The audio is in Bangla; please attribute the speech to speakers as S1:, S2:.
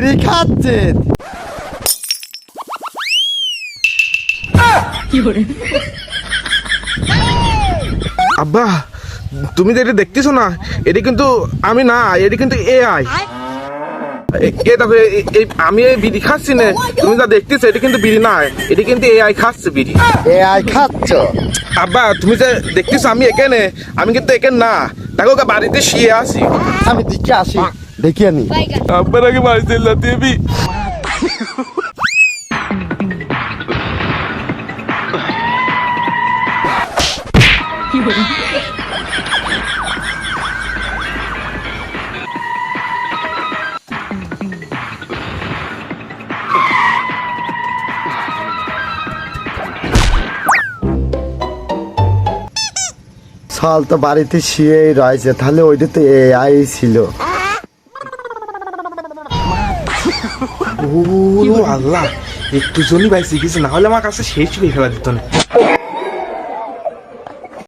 S1: বিড়ি খাচ্ছেন?
S2: আব্বা তুমি যে এটা দেখতেছো না, এটা কিন্তু আমি না, এটা কিন্তু এআই। আমি এই বিড়ি খাচ্ছি না, তুমি যা দেখতেছো এটা কিন্তু বিড়ি না, এটা কিন্তু এআই খাচ্ছে বিড়ি।
S1: এআই খাচ্ছ?
S2: আব্বা তুমি যে দেখতেছো আমি এখানে, আমি কিন্তু এখানে না, দেখো বাড়িতে শুয়ে আছি।
S1: আমি দেখে আসি, দেখি আনি।
S2: আব্বার আগে বাড়ি চলে দেবি।
S1: সাল তো বাড়িতে শুয়েই রয়েছে, তাহলে ওইটা তো এআই ছিল।
S2: ও আল্লাহ, একটু জনই বাইসে গেছে, না হলে আমার কাছে শেষ হয়ে ফেলা দিত না।